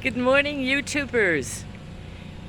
Good morning, YouTubers.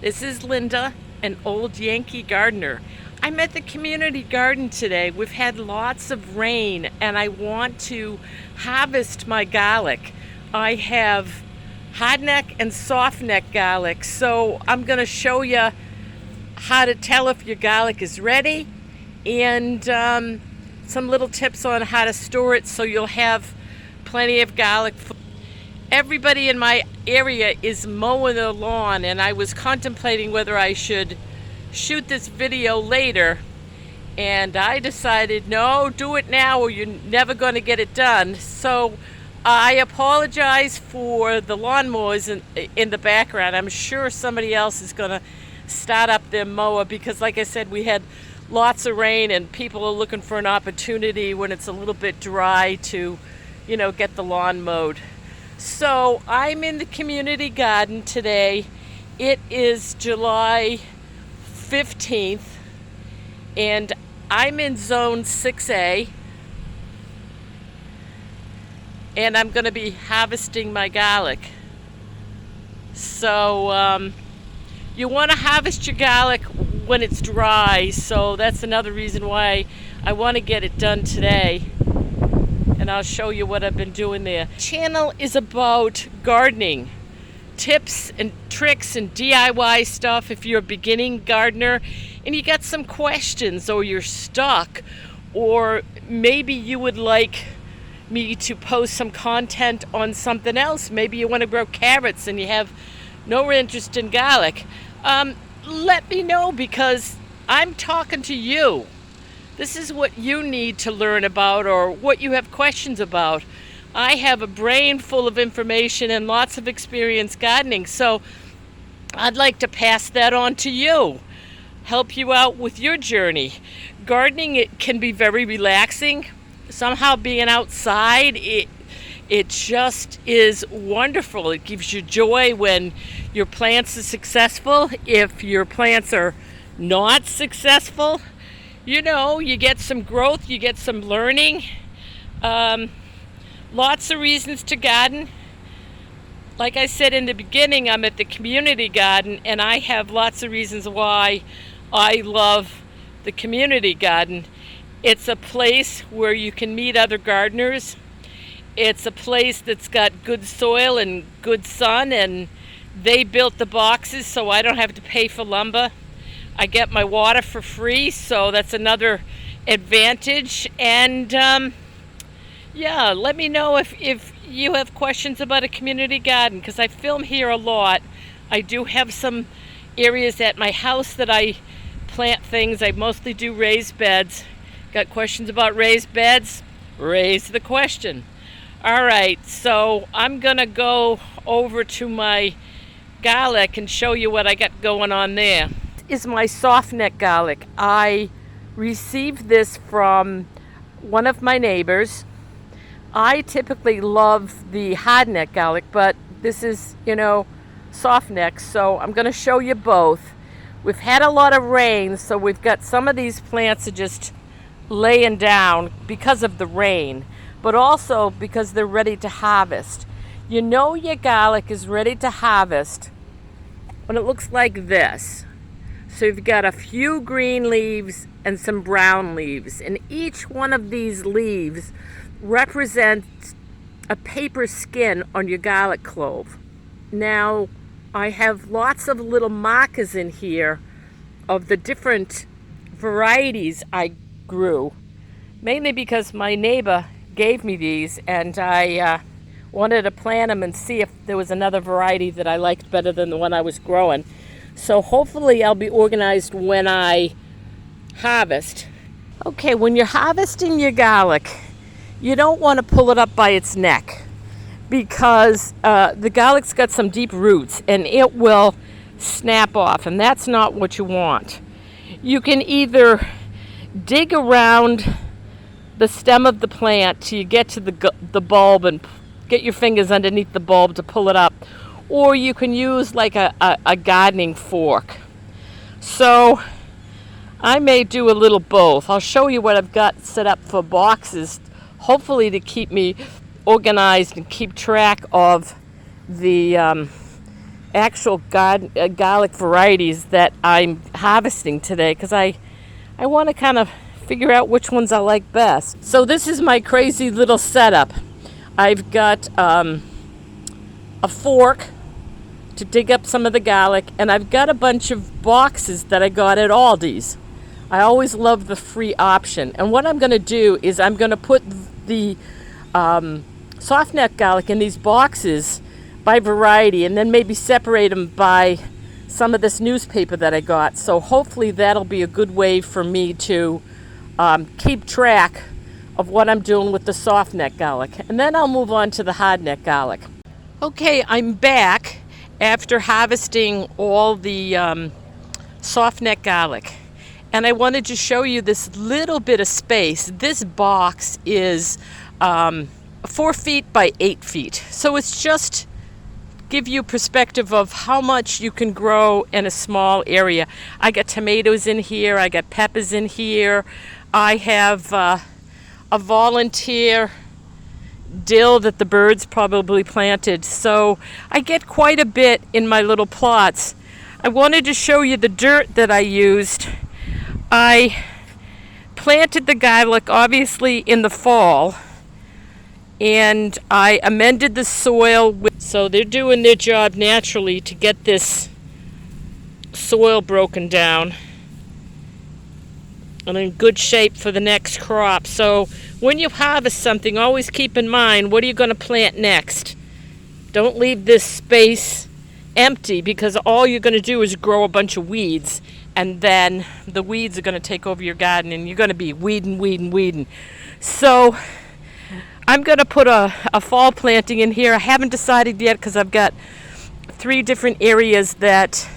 This is Linda, an old Yankee gardener. I'm at the community garden today. We've had lots of rain and I want to harvest my garlic. I have hardneck and softneck garlic, so I'm going to show you how to tell if your garlic is ready and some little tips on how to store it so you'll have plenty of garlic. Everybody in my area is mowing their lawn, and I was contemplating whether I should shoot this video later, and I decided no, do it now or you're never going to get it done. So I apologize for the lawnmowers in the background. I'm sure somebody else is going to start up their mower because, like I said, we had lots of rain and people are looking for an opportunity when it's a little bit dry to, get the lawn mowed. So I'm in the community garden today. It is July 15th and I'm in zone 6A and I'm going to be harvesting my garlic. So you want to harvest your garlic when it's dry, so that's another reason why I want to get it done today. And I'll show you what I've been doing there. The channel is about gardening, tips and tricks and DIY stuff if you're a beginning gardener and you got some questions or you're stuck, or maybe you would like me to post some content on something else. Maybe you want to grow carrots and you have no interest in garlic. Let me know because I'm talking to you. This is what you need to learn about or what you have questions about. I have a brain full of information and lots of experience gardening, so I'd like to pass that on to you, help you out with your journey. Gardening, it can be very relaxing. Somehow being outside, it just is wonderful. It gives you joy when your plants are successful. If your plants are not successful, you get some growth, you get some learning. Lots of reasons to garden. Like I said in the beginning, I'm at the community garden, and I have lots of reasons why I love the community garden. It's a place where you can meet other gardeners. It's a place that's got good soil and good sun, and they built the boxes so I don't have to pay for lumber. I get my water for free, so that's another advantage. And let me know if you have questions about a community garden, because I film here a lot. I do have some areas at my house that I plant things. I mostly do raised beds. Got questions about raised beds? Raise the question. All right, so I'm gonna go over to my garlic and show you what I got going on there. Is my softneck garlic. I received this from one of my neighbors. I typically love the hardneck garlic, but this is, softneck, so I'm going to show you both. We've had a lot of rain, so we've got some of these plants are just laying down because of the rain, but also because they're ready to harvest. Your garlic is ready to harvest when it looks like this. So you've got a few green leaves and some brown leaves, and each one of these leaves represents a paper skin on your garlic clove. Now, I have lots of little markers in here of the different varieties I grew, mainly because my neighbor gave me these, and I wanted to plant them and see if there was another variety that I liked better than the one I was growing. So hopefully I'll be organized when I harvest. Okay, when you're harvesting your garlic, you don't want to pull it up by its neck because the garlic's got some deep roots and it will snap off, and that's not what you want. You can either dig around the stem of the plant till you get to the bulb and get your fingers underneath the bulb to pull it up, or you can use like a gardening fork. So I may do a little both. I'll show you what I've got set up for boxes, hopefully to keep me organized and keep track of the actual garlic varieties that I'm harvesting today because I want to kind of figure out which ones I like best. So this is my crazy little setup. I've got a fork to dig up some of the garlic, and I've got a bunch of boxes that I got at Aldi's. I always love the free option. And what I'm going to do is I'm going to put the soft neck garlic in these boxes by variety, and then maybe separate them by some of this newspaper that I got. So hopefully that'll be a good way for me to keep track of what I'm doing with the soft neck garlic. And then I'll move on to the hard neck garlic. Okay, I'm back after harvesting all the soft neck garlic. And I wanted to show you this little bit of space. This box is 4 feet by 8 feet. So it's just give you perspective of how much you can grow in a small area. I got tomatoes in here. I got peppers in here. I have a volunteer dill that the birds probably planted. So I get quite a bit in my little plots. I wanted to show you the dirt that I used. I planted the garlic obviously in the fall, and I amended the soil. So they're doing their job naturally to get this soil broken down and in good shape for the next crop. So when you harvest something, always keep in mind, what are you going to plant next? Don't leave this space empty, because all you're going to do is grow a bunch of weeds, and then the weeds are going to take over your garden, and you're going to be weeding. So I'm going to put a fall planting in here. I haven't decided yet because I've got 3 different areas that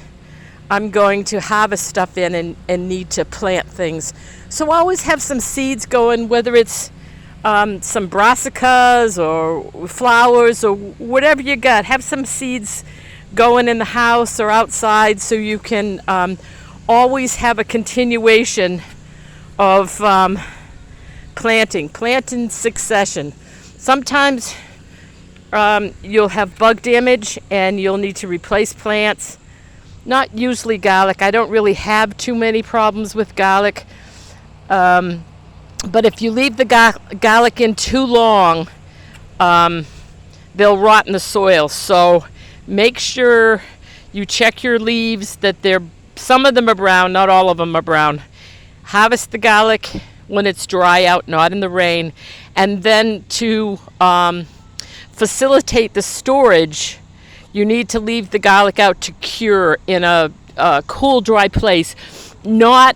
I'm going to harvest stuff in and need to plant things. So I always have some seeds going, whether it's some brassicas or flowers or whatever you got. Have some seeds going in the house or outside, so you can always have a continuation of plant in succession. Sometimes you'll have bug damage and you'll need to replace plants. Not usually garlic. I don't really have too many problems with garlic. But if you leave the garlic in too long, they'll rot in the soil. So make sure you check your leaves that some of them are brown, not all of them are brown. Harvest the garlic when it's dry out, not in the rain. And then to facilitate the storage, you need to leave the garlic out to cure in a cool, dry place, not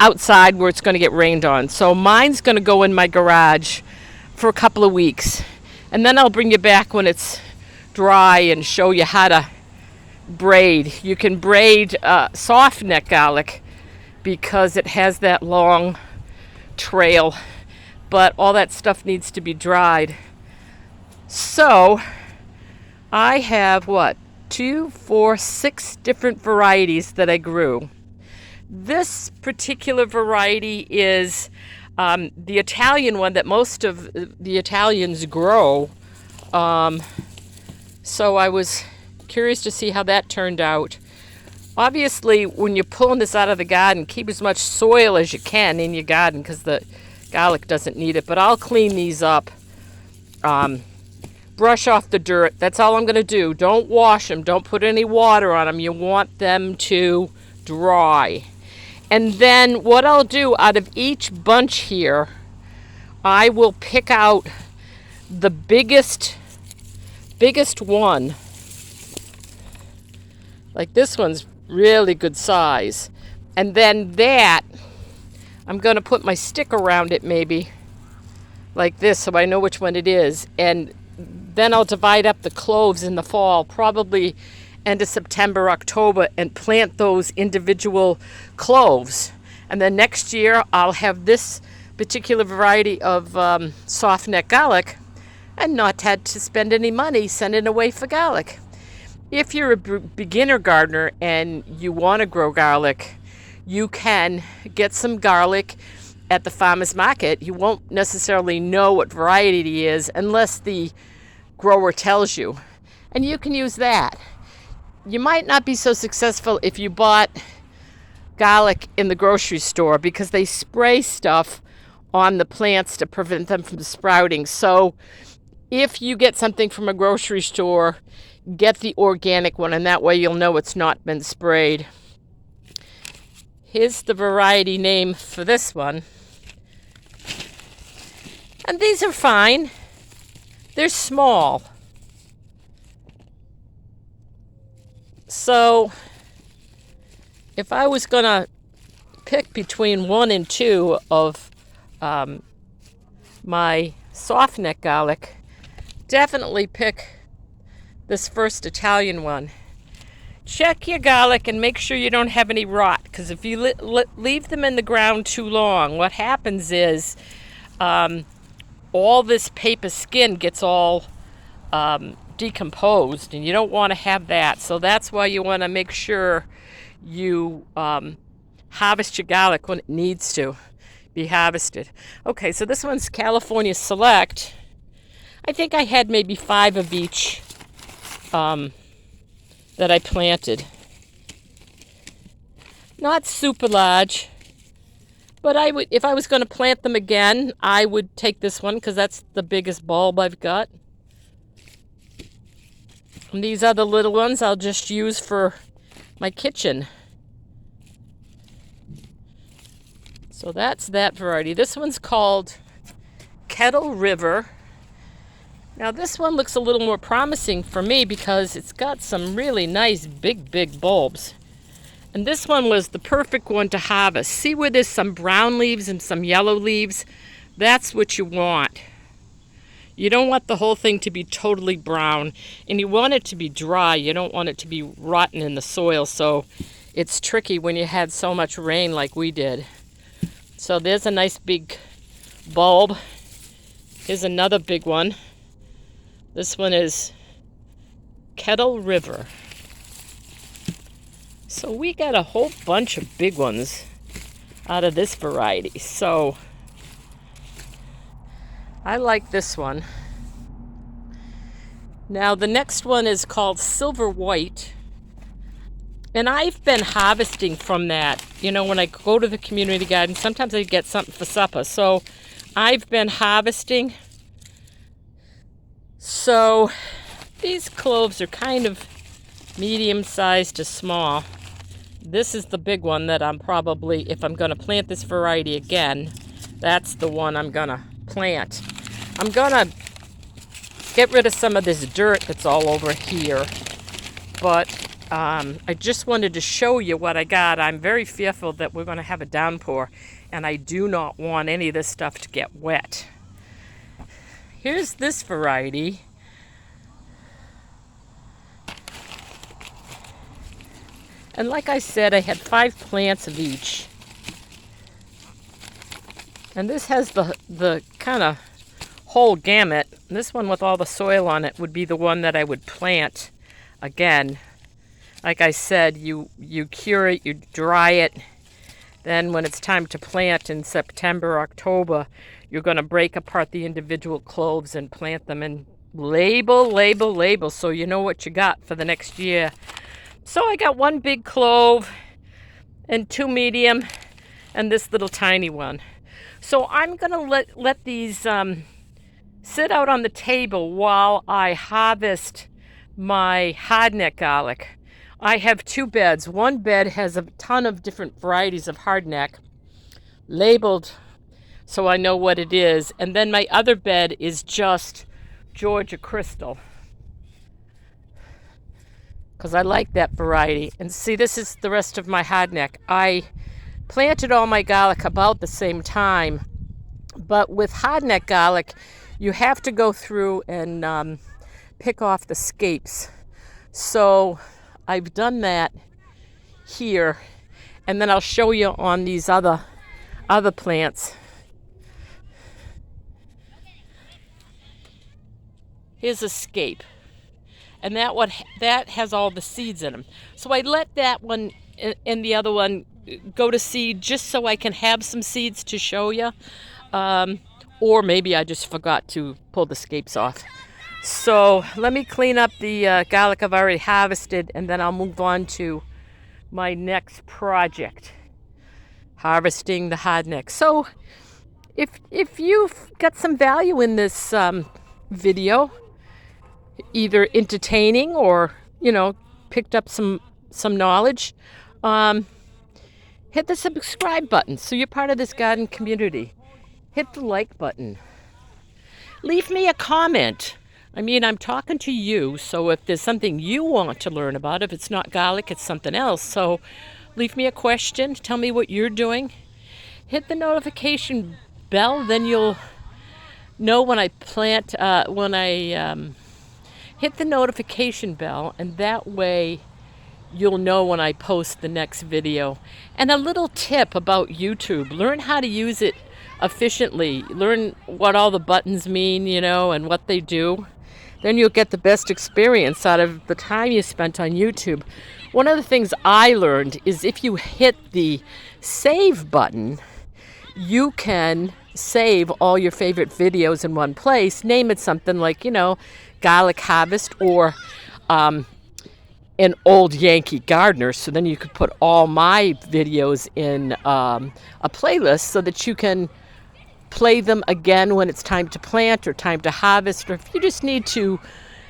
outside where it's going to get rained on. So mine's going to go in my garage for a couple of weeks. And then I'll bring you back when it's dry and show you how to braid. You can braid soft neck garlic because it has that long trail, but all that stuff needs to be dried. So I have 2, 4, 6 different varieties that I grew. This particular variety is the Italian one that most of the Italians grow. So I was curious to see how that turned out. Obviously, when you're pulling this out of the garden, keep as much soil as you can in your garden because the garlic doesn't need it. But I'll clean these up. Brush off the dirt. That's all I'm going to do. Don't wash them. Don't put any water on them. You want them to dry. And then what I'll do, out of each bunch here, I will pick out the biggest one. Like this one's really good size. And then that, I'm going to put my stick around it maybe like this so I know which one it is. And then I'll divide up the cloves in the fall, probably end of September, October, and plant those individual cloves. And then next year I'll have this particular variety of soft neck garlic and not had to spend any money sending away for garlic. If you're a beginner gardener and you want to grow garlic, you can get some garlic at the farmer's market. You won't necessarily know what variety it is unless the grower tells you. And you can use that. you might not be so successful if you bought garlic in the grocery store because they spray stuff on the plants to prevent them from sprouting. So if you get something from a grocery store, get the organic one, and that way you'll know it's not been sprayed. Here's the variety name for this one. And these are fine. They're small. So if I was going to pick between 1 and 2 of my soft neck garlic, definitely pick this first Italian one. Check your garlic and make sure you don't have any rot, because if you leave them in the ground too long, what happens is all this paper skin gets all decomposed, and you don't want to have that. So that's why you want to make sure you harvest your garlic when it needs to be harvested. Okay, so this one's California Select. I think I had maybe 5 of each that I planted. Not super large, but I would, if I was going to plant them again, I would take this one because that's the biggest bulb I've got. And these other little ones I'll just use for my kitchen. So that's that variety. This one's called Kettle River. Now this one looks a little more promising for me because it's got some really nice big bulbs. And this one was the perfect one to harvest. See where there's some brown leaves and some yellow leaves? That's what you want. You don't want the whole thing to be totally brown, and you want it to be dry. You don't want it to be rotten in the soil, so it's tricky when you had so much rain like we did. So there's a nice big bulb. Here's another big one. This one is Kettle River. So we got a whole bunch of big ones out of this variety. So I like this one. Now the next one is called Silver White. And I've been harvesting from that. You know, when I go to the community garden, sometimes I get something for supper. So I've been harvesting. So these cloves are kind of medium-sized to small. This is the big one that I'm probably, if I'm going to plant this variety again, that's the one I'm going to plant. I'm going to get rid of some of this dirt that's all over here, but I just wanted to show you what I got. I'm very fearful that we're going to have a downpour, and I do not want any of this stuff to get wet. Here's this variety. And like I said, I had 5 plants of each. And this has the kind of whole gamut. This one with all the soil on it would be the one that I would plant again. Like I said, you cure it, you dry it. Then when it's time to plant in September, October, you're going to break apart the individual cloves and plant them and label, so you know what you got for the next year. So I got 1 big clove and 2 medium and this little tiny one. So I'm going to let these sit out on the table while I harvest my hardneck garlic. I have 2 beds. One bed has a ton of different varieties of hardneck labeled so I know what it is. And then my other bed is just Georgia Crystal, because I like that variety. And see, this is the rest of my hardneck. I planted all my garlic about the same time, but with hardneck garlic, you have to go through and pick off the scapes. So I've done that here, and then I'll show you on these other plants. Here's a scape, and that has all the seeds in them. So I let that one and the other one go to seed just so I can have some seeds to show you, or maybe I just forgot to pull the scapes off. So let me clean up the garlic I've already harvested, and then I'll move on to my next project, harvesting the hardneck. So if you've got some value in this video, either entertaining or picked up some knowledge, hit the subscribe button so you're part of this garden community. Hit the like button. Leave me a comment. I mean, I'm talking to you, so if there's something you want to learn about, if it's not garlic, it's something else. So leave me a question. Tell me what you're doing. Hit the notification bell, then you'll know when I plant, hit the notification bell, and that way you'll know when I post the next video. And a little tip about YouTube: learn how to use it efficiently. Learn what all the buttons mean, and what they do. Then you'll get the best experience out of the time you spent on YouTube. One of the things I learned is if you hit the save button, you can save all your favorite videos in one place. Name it something like, garlic harvest, or an old Yankee gardener. So then you could put all my videos in a playlist so that you can play them again when it's time to plant or time to harvest, or if you just need to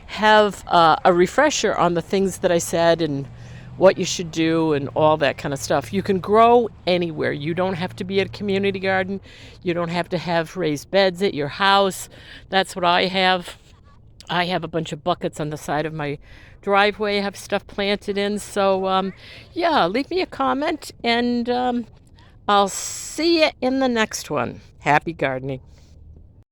have a refresher on the things that I said and what you should do and all that kind of stuff. You can grow anywhere. You don't have to be at a community garden. You don't have to have raised beds at your house. That's what I have. I have a bunch of buckets on the side of my driveway. I have stuff planted in. So, leave me a comment, and I'll see you in the next one. Happy gardening.